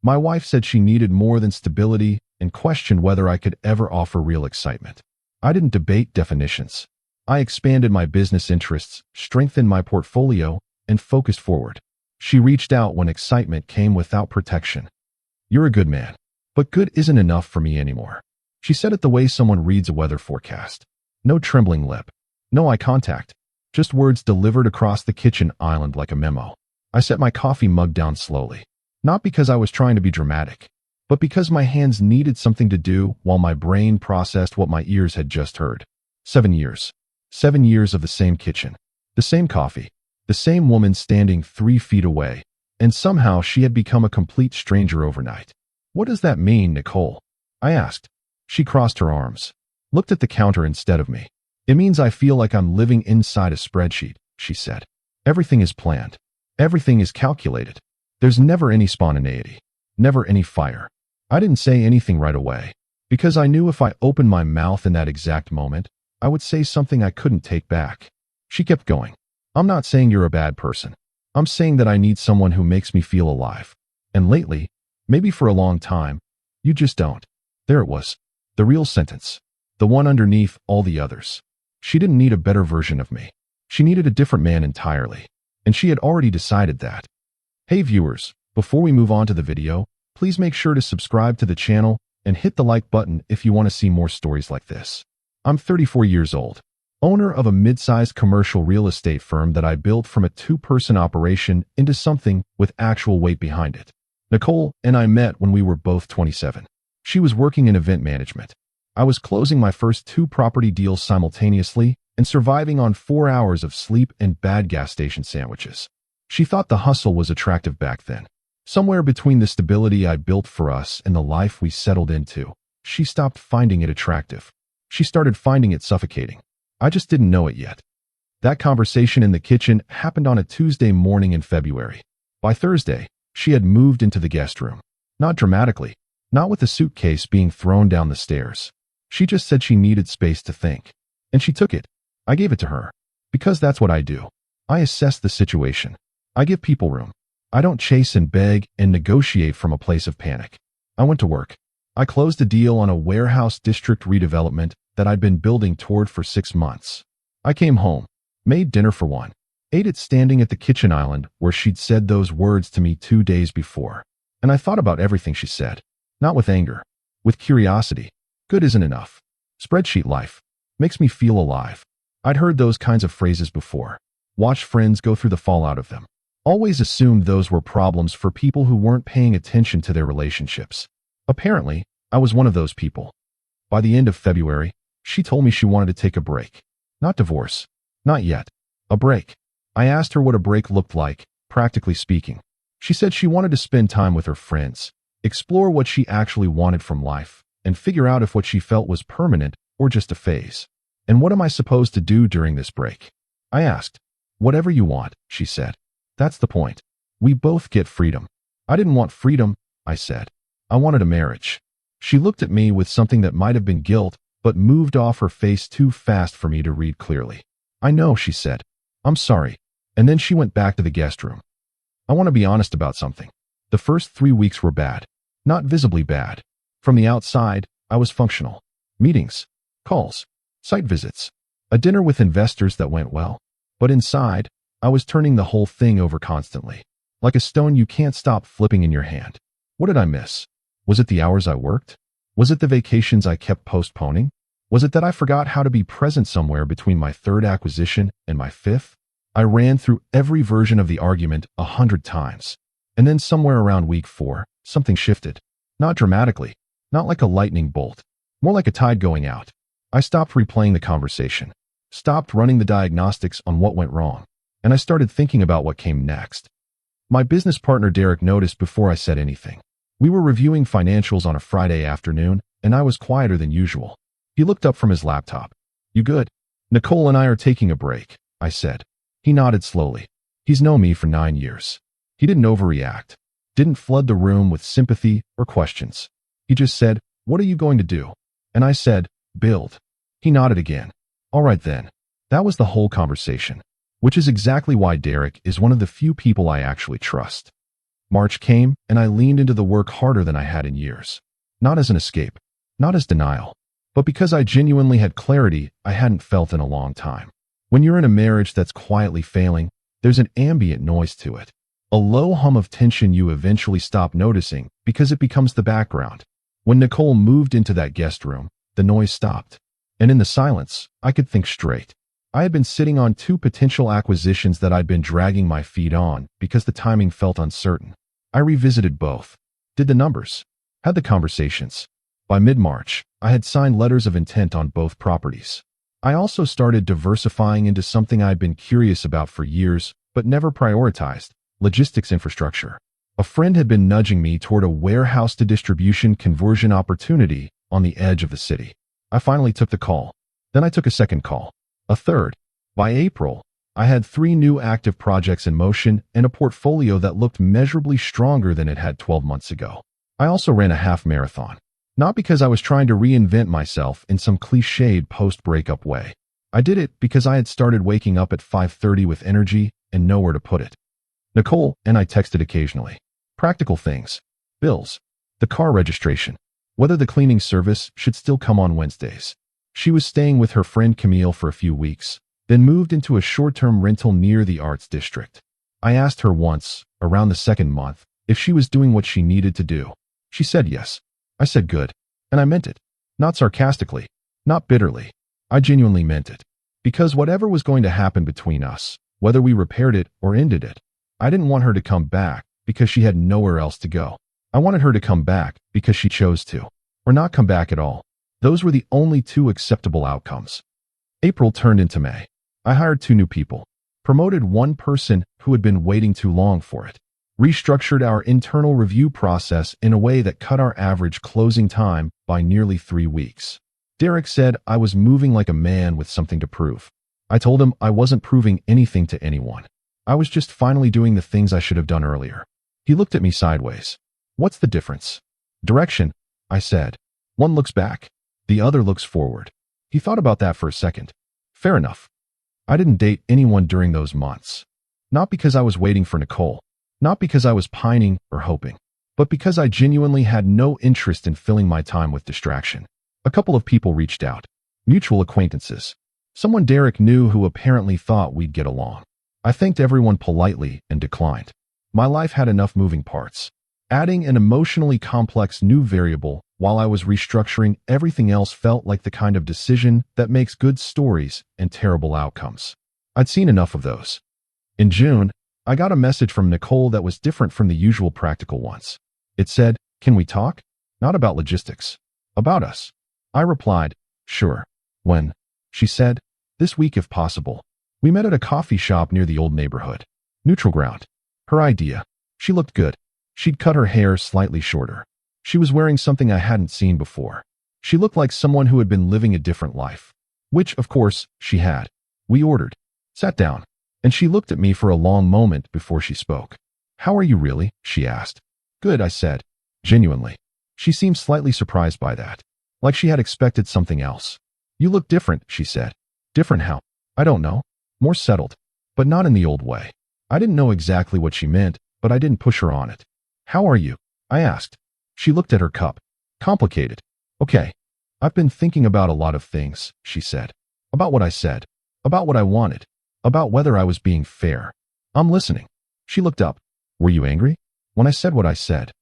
My wife said she needed more than stability and questioned whether I could ever offer real excitement. I didn't debate definitions. I expanded my business interests, strengthened my portfolio, and focused forward. She reached out when excitement came without protection. "You're a good man, but good isn't enough for me anymore." She said it the way someone reads a weather forecast. No trembling lip. No eye contact. Just words delivered across the kitchen island like a memo. I set my coffee mug down slowly. Not because I was trying to be dramatic, but because my hands needed something to do while my brain processed what my ears had just heard. 7 years. 7 years of the same kitchen. The same coffee. The same woman standing 3 feet away. And somehow she had become a complete stranger overnight. "What does that mean, Nicole?" I asked. She crossed her arms. Looked at the counter instead of me. "It means I feel like I'm living inside a spreadsheet," she said. "Everything is planned. Everything is calculated. There's never any spontaneity. Never any fire." I didn't say anything right away, because I knew if I opened my mouth in that exact moment, I would say something I couldn't take back. She kept going. "I'm not saying you're a bad person. I'm saying that I need someone who makes me feel alive. And lately, maybe for a long time, you just don't." There it was. The real sentence. The one underneath all the others. She didn't need a better version of me. She needed a different man entirely. And she had already decided that. Hey viewers, before we move on to the video, please make sure to subscribe to the channel and hit the like button if you want to see more stories like this. I'm 34 years old, owner of a mid-sized commercial real estate firm that I built from a 2-person operation into something with actual weight behind it. Nicole and I met when we were both 27. She was working in event management. I was closing my first 2 property deals simultaneously and surviving on 4 hours of sleep and bad gas station sandwiches. She thought the hustle was attractive back then. Somewhere between the stability I built for us and the life we settled into, she stopped finding it attractive. She started finding it suffocating. I just didn't know it yet. That conversation in the kitchen happened on a Tuesday morning in February. By Thursday, she had moved into the guest room. Not dramatically, not with a suitcase being thrown down the stairs. She just said she needed space to think. And she took it. I gave it to her. Because that's what I do. I assess the situation. I give people room. I don't chase and beg and negotiate from a place of panic. I went to work. I closed a deal on a warehouse district redevelopment that I'd been building toward for 6 months. I came home, made dinner for one, ate it standing at the kitchen island where she'd said those words to me 2 days before. And I thought about everything she said. Not with anger, with curiosity. Good isn't enough. Spreadsheet life. Makes me feel alive. I'd heard those kinds of phrases before. Watched friends go through the fallout of them. Always assumed those were problems for people who weren't paying attention to their relationships. Apparently, I was one of those people. By the end of February, she told me she wanted to take a break. Not divorce. Not yet. A break. I asked her what a break looked like, practically speaking. She said she wanted to spend time with her friends, explore what she actually wanted from life, and figure out if what she felt was permanent or just a phase. "And what am I supposed to do during this break?" I asked. "Whatever you want," she said. "That's the point. We both get freedom." "I didn't want freedom," I said. "I wanted a marriage." She looked at me with something that might have been guilt, but moved off her face too fast for me to read clearly. "I know," she said. "I'm sorry." And then she went back to the guest room. I want to be honest about something. The first 3 weeks were bad. Not visibly bad. From the outside, I was functional. Meetings, calls, site visits, a dinner with investors that went well. But inside, I was turning the whole thing over constantly. Like a stone you can't stop flipping in your hand. What did I miss? Was it the hours I worked? Was it the vacations I kept postponing? Was it that I forgot how to be present somewhere between my 3rd acquisition and my 5th? I ran through every version of the argument 100 times. And then somewhere around week 4, something shifted. Not dramatically. Not like a lightning bolt. More like a tide going out. I stopped replaying the conversation. Stopped running the diagnostics on what went wrong. And I started thinking about what came next. My business partner Derek noticed before I said anything. We were reviewing financials on a Friday afternoon, and I was quieter than usual. He looked up from his laptop. "You good?" "Nicole and I are taking a break," I said. He nodded slowly. He's known me for 9 years. He didn't overreact. Didn't flood the room with sympathy or questions. He just said, "What are you going to do?" And I said, "Build." He nodded again. "All right then." That was the whole conversation. Which is exactly why Derek is one of the few people I actually trust. March came, and I leaned into the work harder than I had in years. Not as an escape, not as denial, but because I genuinely had clarity I hadn't felt in a long time. When you're in a marriage that's quietly failing, there's an ambient noise to it. A low hum of tension you eventually stop noticing because it becomes the background. When Nicole moved into that guest room, the noise stopped. And in the silence, I could think straight. I had been sitting on 2 potential acquisitions that I'd been dragging my feet on because the timing felt uncertain. I revisited both, did the numbers, had the conversations. By mid-March, I had signed letters of intent on both properties. I also started diversifying into something I'd been curious about for years, but never prioritized: logistics infrastructure. A friend had been nudging me toward a warehouse-to-distribution conversion opportunity on the edge of the city. I finally took the call. Then I took a second call, a third. By April, I had 3 new active projects in motion and a portfolio that looked measurably stronger than it had 12 months ago. I also ran a half marathon. Not because I was trying to reinvent myself in some cliched post-breakup way. I did it because I had started waking up at 5:30 with energy and nowhere to put it. Nicole and I texted occasionally. Practical things. Bills. The car registration. Whether the cleaning service should still come on Wednesdays. She was staying with her friend Camille for a few weeks, then moved into a short-term rental near the Arts District. I asked her once, around the 2nd month, if she was doing what she needed to do. She said yes. I said good. And I meant it. Not sarcastically. Not bitterly. I genuinely meant it. Because whatever was going to happen between us, whether we repaired it or ended it, I didn't want her to come back because she had nowhere else to go. I wanted her to come back because she chose to. Or not come back at all. Those were the only 2 acceptable outcomes. April turned into May. I hired 2 new people. Promoted 1 person who had been waiting too long for it. Restructured our internal review process in a way that cut our average closing time by nearly 3 weeks. Derek said I was moving like a man with something to prove. I told him I wasn't proving anything to anyone. I was just finally doing the things I should have done earlier. He looked at me sideways. What's the difference? Direction, I said. One looks back. The other looks forward. He thought about that for a second. Fair enough. I didn't date anyone during those months. Not because I was waiting for Nicole. Not because I was pining or hoping. But because I genuinely had no interest in filling my time with distraction. A couple of people reached out. Mutual acquaintances. Someone Derek knew who apparently thought we'd get along. I thanked everyone politely and declined. My life had enough moving parts. Adding an emotionally complex new variable while I was restructuring everything else felt like the kind of decision that makes good stories and terrible outcomes. I'd seen enough of those. In June, I got a message from Nicole that was different from the usual practical ones. It said, "Can we talk?" Not about logistics. About us. I replied, "Sure." When? She said, "This week if possible." We met at a coffee shop near the old neighborhood. Neutral ground. Her idea. She looked good. She'd cut her hair slightly shorter. She was wearing something I hadn't seen before. She looked like someone who had been living a different life. Which, of course, she had. We ordered. Sat down. And she looked at me for a long moment before she spoke. "How are you really?" she asked. "Good," I said. Genuinely. She seemed slightly surprised by that. Like she had expected something else. "You look different," she said. "Different how?" "I don't know. More settled. But not in the old way." I didn't know exactly what she meant, but I didn't push her on it. "How are you?" I asked. She looked at her cup. "Complicated." "Okay. I've been thinking about a lot of things," she said. "About what I said. About what I wanted. About whether I was being fair." "I'm listening." She looked up. "Were you angry?" "When I said what I said."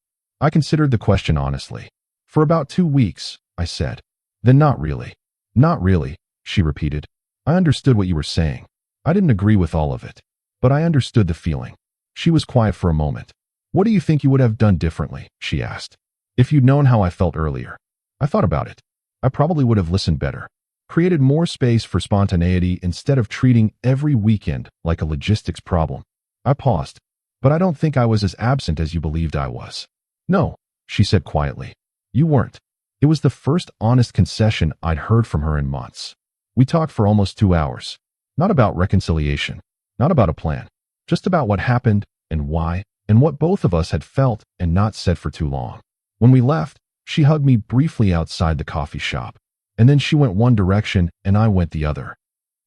I considered the question honestly. "For about 2 weeks," I said. "Then not really." "Not really," she repeated. "I understood what you were saying. I didn't agree with all of it. But I understood the feeling." She was quiet for a moment. "What do you think you would have done differently?" she asked. "If you'd known how I felt earlier." I thought about it. I probably would have listened better. Created more space for spontaneity instead of treating every weekend like a logistics problem. I paused. "But I don't think I was as absent as you believed I was." "No," she said quietly. "You weren't." It was the first honest concession I'd heard from her in months. We talked for almost 2 hours. Not about reconciliation. Not about a plan. Just about what happened and why and what both of us had felt and not said for too long. When we left, she hugged me briefly outside the coffee shop. And then she went one direction and I went the other.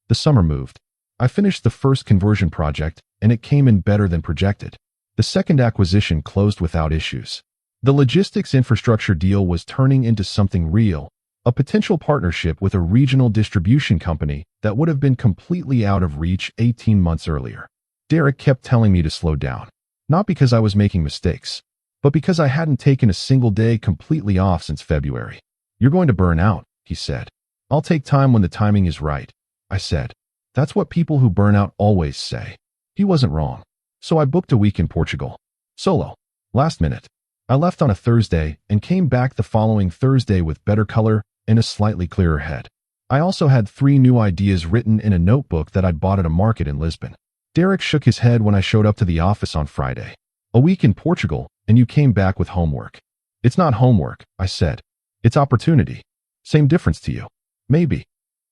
The summer moved. I finished the first conversion project and it came in better than projected. The The second acquisition closed without issues. The logistics infrastructure deal was turning into something real, a potential partnership with a regional distribution company that would have been completely out of reach 18 months earlier. Derek kept telling me to slow down, not because I was making mistakes, but because I hadn't taken a single day completely off since February. "You're going to burn out," he said. "I'll take time when the timing is right," I said. That's what people who burn out always say. He wasn't wrong. So I booked a week in Portugal. Solo. Last minute. I left on a Thursday and came back the following Thursday with better color and a slightly clearer head. I also had 3 new ideas written in a notebook that I'd bought at a market in Lisbon. Derek shook his head when I showed up to the office on Friday. "A week in Portugal, and you came back with homework." "It's not homework," I said. "It's opportunity." "Same difference to you." "Maybe."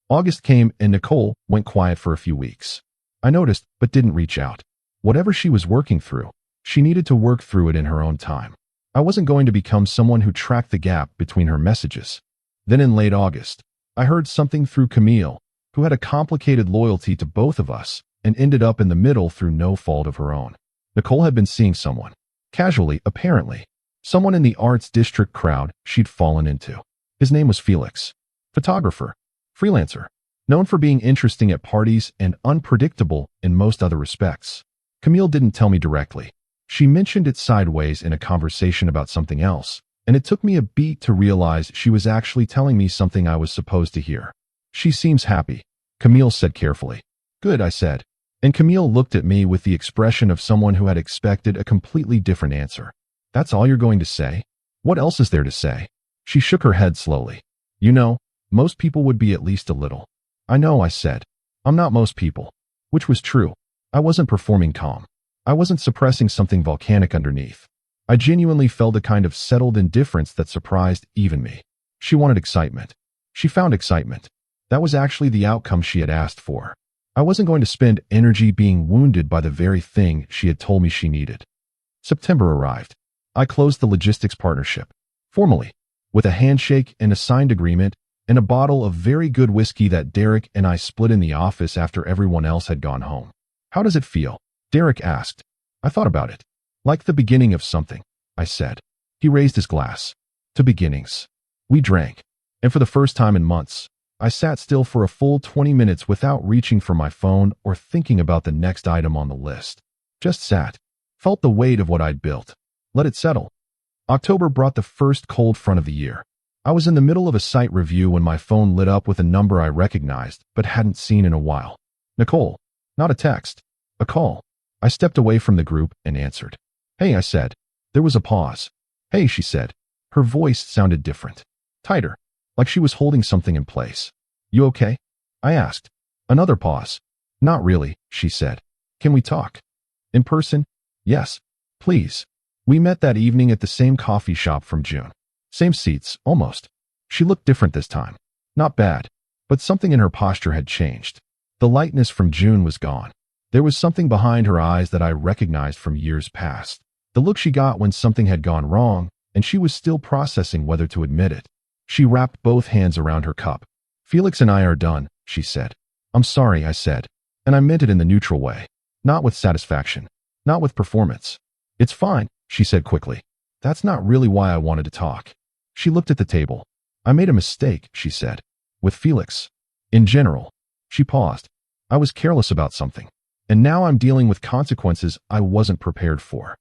August came and Nicole went quiet for a few weeks. I noticed, but didn't reach out. Whatever she was working through, she needed to work through it in her own time. I wasn't going to become someone who tracked the gap between her messages. Then in late August, I heard something through Camille, who had a complicated loyalty to both of us and ended up in the middle through no fault of her own. Nicole had been seeing someone. Casually, apparently. Someone in the arts district crowd she'd fallen into. His name was Felix. Photographer. Freelancer. Known for being interesting at parties and unpredictable in most other respects. Camille didn't tell me directly. She mentioned it sideways in a conversation about something else, and it took me a beat to realize she was actually telling me something I was supposed to hear. "She seems happy," Camille said carefully. "Good," I said. And Camille looked at me with the expression of someone who had expected a completely different answer. "That's all you're going to say? What else is there to say?" She shook her head slowly. "You know, most people would be at least a little." "I know," I said. "I'm not most people." Which was true. I wasn't performing calm. I wasn't suppressing something volcanic underneath. I genuinely felt a kind of settled indifference that surprised even me. She wanted excitement. She found excitement. That was actually the outcome she had asked for. I wasn't going to spend energy being wounded by the very thing she had told me she needed. September arrived. I closed the logistics partnership. Formally. With a handshake and a signed agreement, and a bottle of very good whiskey that Derek and I split in the office after everyone else had gone home. "How does it feel?" Derek asked. I thought about it. "Like the beginning of something," I said. He raised his glass. "To beginnings." We drank. And for the first time in months, I sat still for a full 20 minutes without reaching for my phone or thinking about the next item on the list. Just sat. Felt the weight of what I'd built. Let it settle. October brought the first cold front of the year. I was in the middle of a site review when my phone lit up with a number I recognized but hadn't seen in a while. Nicole. Not a text. A call. I stepped away from the group and answered. "Hey," I said. There was a pause. "Hey," she said. Her voice sounded different. Tighter. Like she was holding something in place. "You okay?" I asked. Another pause. "Not really," she said. "Can we talk?" "In person?" "Yes. Please." We met that evening at the same coffee shop from June. Same seats, almost. She looked different this time. Not bad. But something in her posture had changed. The lightness from June was gone. There was something behind her eyes that I recognized from years past. The look she got when something had gone wrong, and she was still processing whether to admit it. She wrapped both hands around her cup. "Felix and I are done," she said. "I'm sorry," I said. And I meant it in the neutral way. Not with satisfaction. Not with performance. "It's fine," she said quickly. "That's not really why I wanted to talk." She looked at the table. "I made a mistake," she said. "With Felix. In general." She paused. "I was careless about something. And now I'm dealing with consequences I wasn't prepared for."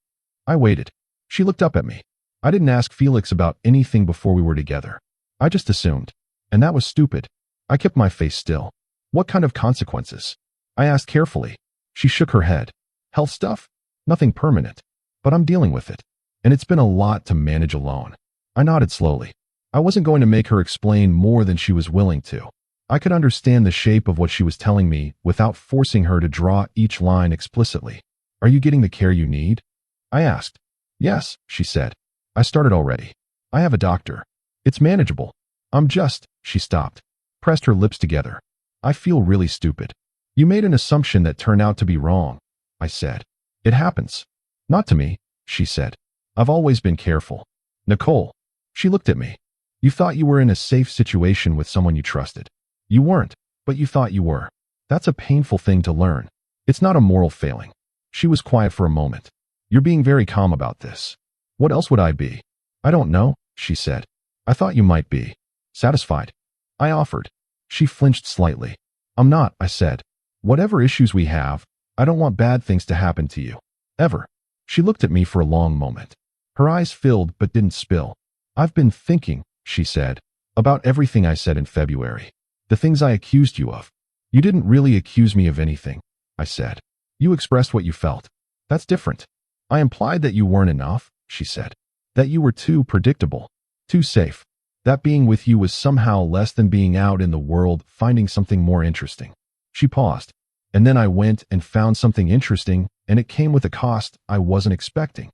I waited. She looked up at me. "I didn't ask Felix about anything before we were together. I just assumed. And that was stupid." I kept my face still. "What kind of consequences?" I asked carefully. She shook her head. "Health stuff? Nothing permanent. But I'm dealing with it. And it's been a lot to manage alone." I nodded slowly. I wasn't going to make her explain more than she was willing to. I could understand the shape of what she was telling me without forcing her to draw each line explicitly. "Are you getting the care you need?" I asked. "Yes," she said. "I started already. I have a doctor. It's manageable. She stopped. Pressed her lips together. "I feel really stupid." "You made an assumption that turned out to be wrong," I said. "It happens." "Not to me," she said. "I've always been careful." "Nicole." She looked at me. "You thought you were in a safe situation with someone you trusted. You weren't, but you thought you were. That's a painful thing to learn. It's not a moral failing." She was quiet for a moment. You're being very calm about this. What else would I be? I don't know, she said. I thought you might be satisfied. I offered. She flinched slightly. I'm not, I said. Whatever issues we have, I don't want bad things to happen to you. Ever. She looked at me for a long moment. Her eyes filled but didn't spill. I've been thinking, she said, about everything I said in February. The things I accused you of. You didn't really accuse me of anything, I said. You expressed what you felt. That's different. I implied that you weren't enough, she said. That you were too predictable, too safe. That being with you was somehow less than being out in the world finding something more interesting. She paused. And then I went and found something interesting, and it came with a cost I wasn't expecting.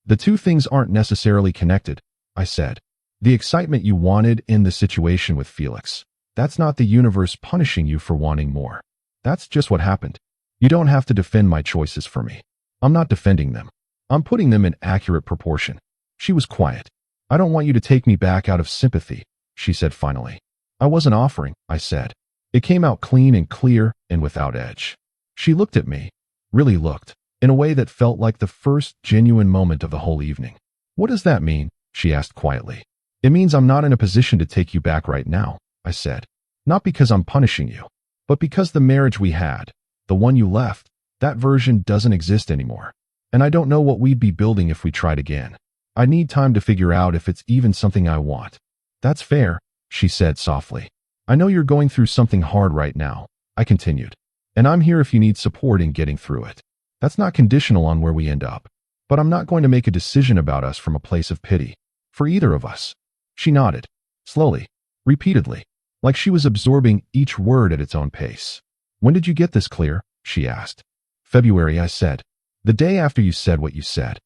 The two things aren't necessarily connected, I said. The excitement you wanted in the situation with Felix. That's not the universe punishing you for wanting more. That's just what happened. You don't have to defend my choices for me. I'm not defending them. I'm putting them in accurate proportion. She was quiet. I don't want you to take me back out of sympathy, she said finally. I wasn't offering, I said. It came out clean and clear and without edge. She looked at me, really looked, in a way that felt like the first genuine moment of the whole evening. What does that mean? She asked quietly. It means I'm not in a position to take you back right now, I said. Not because I'm punishing you, but because the marriage we had, the one you left, that version doesn't exist anymore. And I don't know what we'd be building if we tried again. I need time to figure out if it's even something I want. That's fair, she said softly. I know you're going through something hard right now, I continued. And I'm here if you need support in getting through it. That's not conditional on where we end up. But I'm not going to make a decision about us from a place of pity. For either of us. She nodded. Slowly. Repeatedly. Like she was absorbing each word at its own pace. When did you get this clear? She asked. February, I said. The day after you said what you said.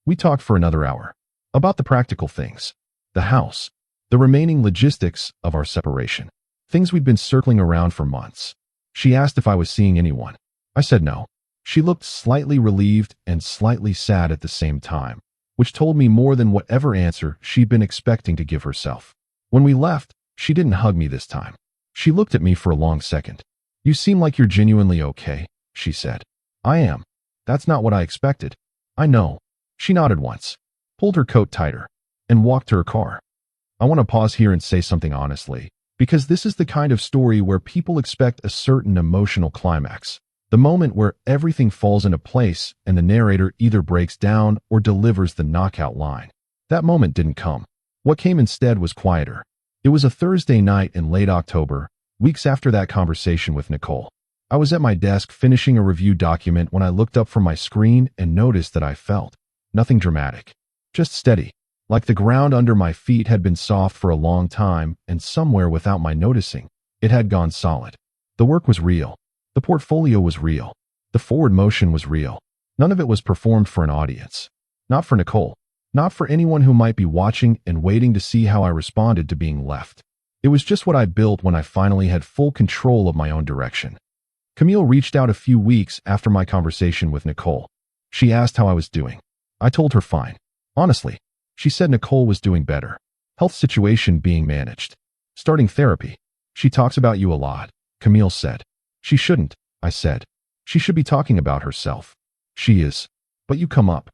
We talked for another hour. About the practical things. The house. The remaining logistics of our separation. Things we'd been circling around for months. She asked if I was seeing anyone. I said no. She looked slightly relieved and slightly sad at the same time, which told me more than whatever answer she'd been expecting to give herself. When we left, she didn't hug me this time. She looked at me for a long second. You seem like you're genuinely okay, she said. I am. That's not what I expected. I know. She nodded once, pulled her coat tighter, and walked to her car. I want to pause here and say something honestly, because this is the kind of story where people expect a certain emotional climax. The moment where everything falls into place and the narrator either breaks down or delivers the knockout line. That moment didn't come. What came instead was quieter. It was a Thursday night in late October, weeks after that conversation with Nicole. I was at my desk finishing a review document when I looked up from my screen and noticed that I felt nothing dramatic, just steady, like the ground under my feet had been soft for a long time and somewhere without my noticing, it had gone solid. The work was real. The portfolio was real. The forward motion was real. None of it was performed for an audience. Not for Nicole. Not for anyone who might be watching and waiting to see how I responded to being left. It was just what I built when I finally had full control of my own direction. Camille reached out a few weeks after my conversation with Nicole. She asked how I was doing. I told her fine. Honestly, she said Nicole was doing better. Health situation being managed. Starting therapy. She talks about you a lot, Camille said. She shouldn't, I said. She should be talking about herself. She is. But you come up.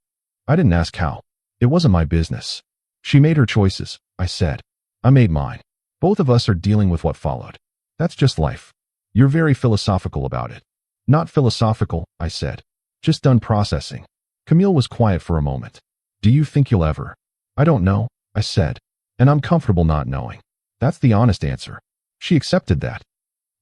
I didn't ask how. It wasn't my business. She made her choices, I said. I made mine. Both of us are dealing with what followed. That's just life. You're very philosophical about it. Not philosophical, I said. Just done processing. Camille was quiet for a moment. Do you think you'll ever? I don't know, I said. And I'm comfortable not knowing. That's the honest answer. She accepted that.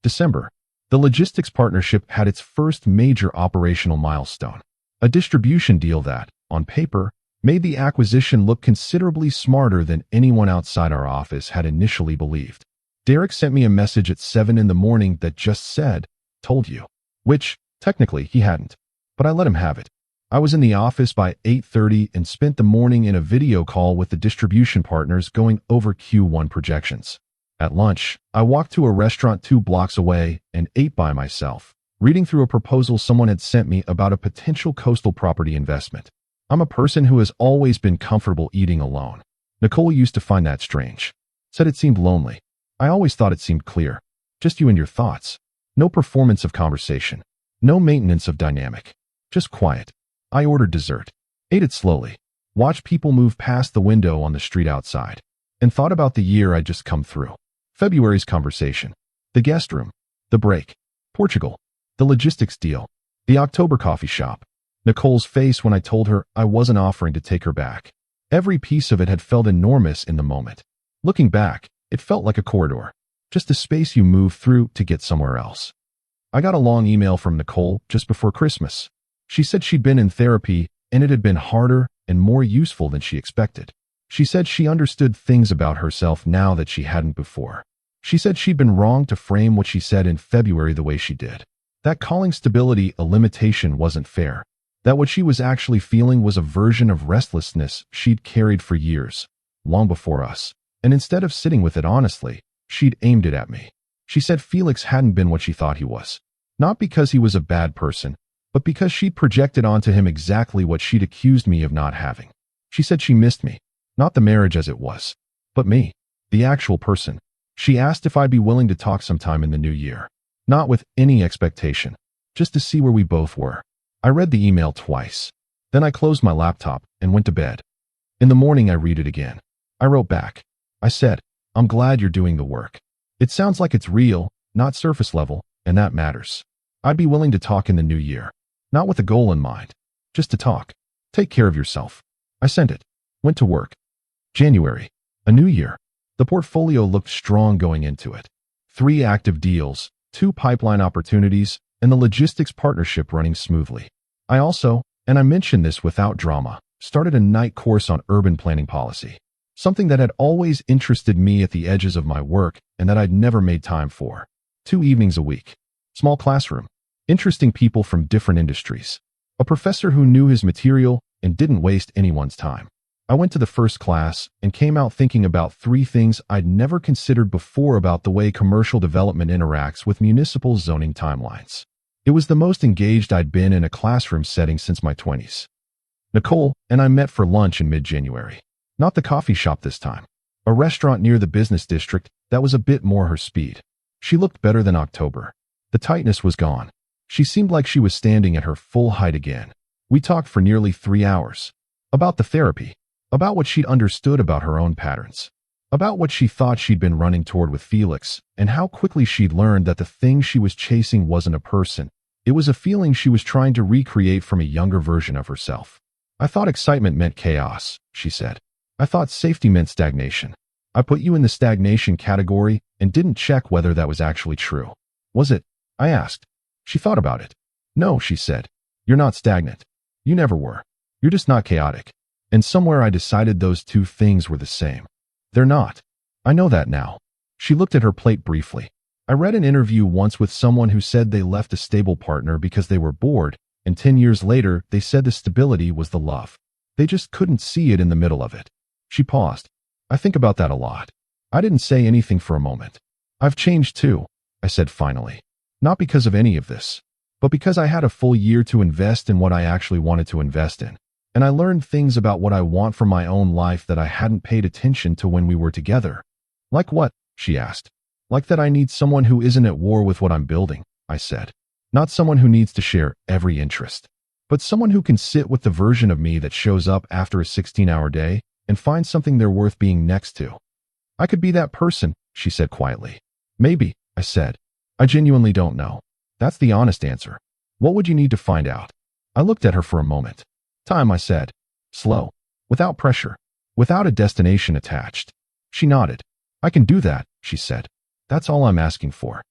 December. The logistics partnership had its first major operational milestone. A distribution deal that, on paper, made the acquisition look considerably smarter than anyone outside our office had initially believed. Derek sent me a message at 7 in the morning that just said, told you. Which, technically, he hadn't. But I let him have it. I was in the office by 8:30 and spent the morning in a video call with the distribution partners going over Q1 projections. At lunch, I walked to a restaurant 2 blocks away and ate by myself, reading through a proposal someone had sent me about a potential coastal property investment. I'm a person who has always been comfortable eating alone. Nicole used to find that strange. Said it seemed lonely. I always thought it seemed clear. Just you and your thoughts. No performance of conversation. No maintenance of dynamic. Just quiet. I ordered dessert. ate it slowly, watched people move past the window on the street outside, and thought about the year I'd just come through. February's conversation, the guest room, the break, Portugal, the logistics deal, the October coffee shop, Nicole's face when I told her I wasn't offering to take her back. Every piece of it had felt enormous in the moment. Looking back, it felt like a corridor, just a space you move through to get somewhere else. I got a long email from Nicole just before Christmas. She said she'd been in therapy and it had been harder and more useful than she expected. She said she understood things about herself now that she hadn't before. She said she'd been wrong to frame what she said in February the way she did. That calling stability a limitation wasn't fair. That what she was actually feeling was a version of restlessness she'd carried for years, long before us. And instead of sitting with it honestly, she'd aimed it at me. She said Felix hadn't been what she thought he was. Not because he was a bad person, but because she'd projected onto him exactly what she'd accused me of not having. She said she missed me, not the marriage as it was, but me, the actual person. She asked if I'd be willing to talk sometime in the new year. Not with any expectation, just to see where we both were. I read the email twice. Then I closed my laptop and went to bed. In the morning I read it again. I wrote back. I said, I'm glad you're doing the work. It sounds like it's real, not surface level, and that matters. I'd be willing to talk in the new year. Not with a goal in mind, just to talk. Take care of yourself. I sent it. Went to work. January. A new year. The portfolio looked strong going into it. 3 active deals, 2 pipeline opportunities, and the logistics partnership running smoothly. I also, and I mentioned this without drama, started a night course on urban planning policy. Something that had always interested me at the edges of my work and that I'd never made time for. 2 evenings a week. Small classroom. Interesting people from different industries. A professor who knew his material and didn't waste anyone's time. I went to the first class and came out thinking about 3 things I'd never considered before about the way commercial development interacts with municipal zoning timelines. It was the most engaged I'd been in a classroom setting since my 20s. Nicole and I met for lunch in mid-January. Not the coffee shop this time. A restaurant near the business district that was a bit more her speed. She looked better than October. The tightness was gone. She seemed like she was standing at her full height again. We talked for nearly 3 hours. About the therapy. About what she'd understood about her own patterns. About what she thought she'd been running toward with Felix, and how quickly she'd learned that the thing she was chasing wasn't a person. It was a feeling she was trying to recreate from a younger version of herself. I thought excitement meant chaos, she said. I thought safety meant stagnation. I put you in the stagnation category and didn't check whether that was actually true. Was it? I asked. She thought about it. No, she said. You're not stagnant. You never were. You're just not chaotic. And somewhere I decided those 2 things were the same. They're not. I know that now. She looked at her plate briefly. I read an interview once with someone who said they left a stable partner because they were bored, and 10 years later they said the stability was the love. They just couldn't see it in the middle of it. She paused. I think about that a lot. I didn't say anything for a moment. I've changed too, I said finally. Not because of any of this, but because I had a full year to invest in what I actually wanted to invest in. And I learned things about what I want for my own life that I hadn't paid attention to when we were together. Like what? She asked. Like that I need someone who isn't at war with what I'm building, I said. Not someone who needs to share every interest, but someone who can sit with the version of me that shows up after a 16-hour day and find something they're worth being next to. I could be that person, she said quietly. Maybe, I said. I genuinely don't know. That's the honest answer. What would you need to find out? I looked at her for a moment. Time, I said. Slow. Without pressure. Without a destination attached. She nodded. I can do that, she said. That's all I'm asking for.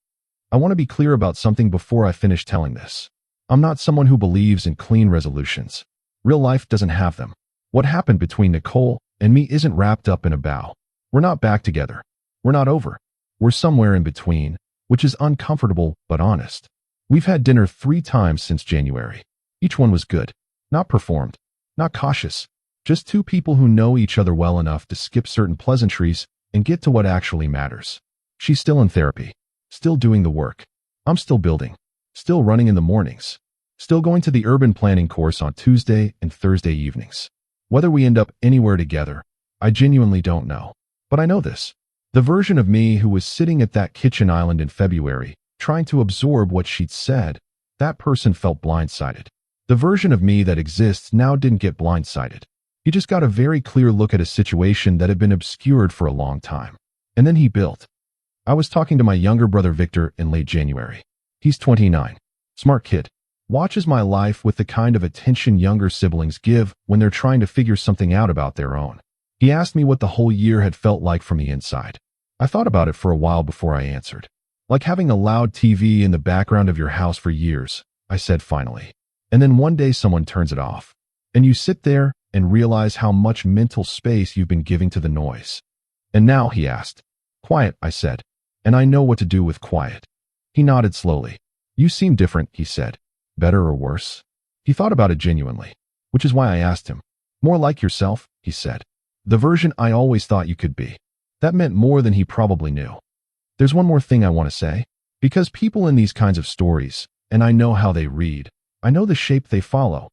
I want to be clear about something before I finish telling this. I'm not someone who believes in clean resolutions. Real life doesn't have them. What happened between Nicole and me isn't wrapped up in a bow. We're not back together. We're not over. We're somewhere in between, which is uncomfortable but honest. We've had dinner 3 times since January. Each one was good. Not performed. Not cautious. Just 2 people who know each other well enough to skip certain pleasantries and get to what actually matters. She's still in therapy. Still doing the work. I'm still building. Still running in the mornings. Still going to the urban planning course on Tuesday and Thursday evenings. Whether we end up anywhere together, I genuinely don't know. But I know this. The version of me who was sitting at that kitchen island in February, trying to absorb what she'd said, that person felt blindsided. The version of me that exists now didn't get blindsided. He just got a very clear look at a situation that had been obscured for a long time. And then he built. I was talking to my younger brother Victor in late January. He's 29. Smart kid. Watches my life with the kind of attention younger siblings give when they're trying to figure something out about their own. He asked me what the whole year had felt like from the inside. I thought about it for a while before I answered. Like having a loud TV in the background of your house for years, I said finally. And then one day someone turns it off. And you sit there and realize how much mental space you've been giving to the noise. And now, he asked. Quiet, I said. And I know what to do with quiet. He nodded slowly. You seem different, he said. Better or worse? He thought about it genuinely, which is why I asked him. More like yourself, he said. The version I always thought you could be. That meant more than he probably knew. There's one more thing I want to say. Because people in these kinds of stories, and I know how they read, I know the shape they follow.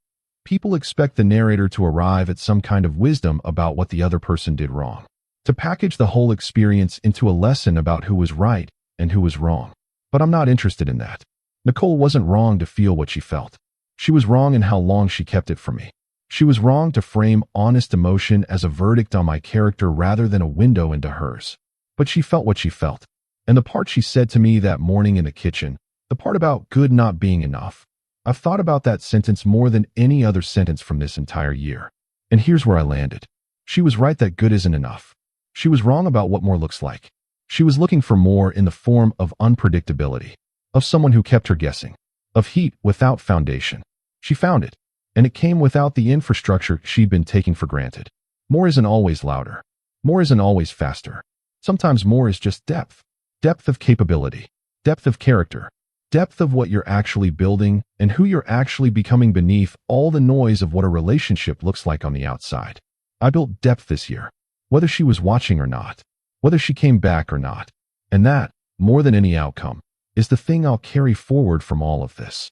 People expect the narrator to arrive at some kind of wisdom about what the other person did wrong. To package the whole experience into a lesson about who was right and who was wrong. But I'm not interested in that. Nicole wasn't wrong to feel what she felt. She was wrong in how long she kept it from me. She was wrong to frame honest emotion as a verdict on my character rather than a window into hers. But she felt what she felt. And the part she said to me that morning in the kitchen, the part about good not being enough, I've thought about that sentence more than any other sentence from this entire year. And here's where I landed. She was right that good isn't enough. She was wrong about what more looks like. She was looking for more in the form of unpredictability, of someone who kept her guessing, of heat without foundation. She found it, and it came without the infrastructure she'd been taking for granted. More isn't always louder. More isn't always faster. Sometimes more is just depth. Depth of capability. Depth of character. Depth of what you're actually building and who you're actually becoming beneath all the noise of what a relationship looks like on the outside. I built depth this year, whether she was watching or not, whether she came back or not. And that, more than any outcome, is the thing I'll carry forward from all of this.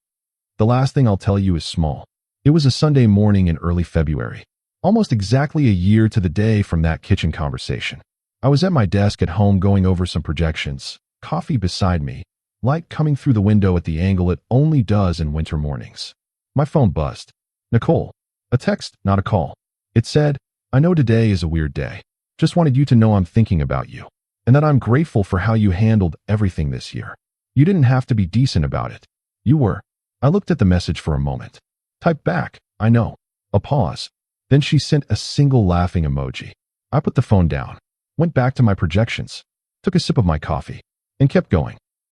The last thing I'll tell you is small. It was a Sunday morning in early February, almost exactly a year to the day from that kitchen conversation. I was at my desk at home going over some projections, coffee beside me, light coming through the window at the angle it only does in winter mornings. My phone buzzed. Nicole. A text, not a call. It said, I know today is a weird day. Just wanted you to know I'm thinking about you, and that I'm grateful for how you handled everything this year. You didn't have to be decent about it. You were. I looked at the message for a moment. Typed back, I know. A pause. Then she sent a single laughing emoji. I put the phone down, went back to my projections, took a sip of my coffee, and kept going.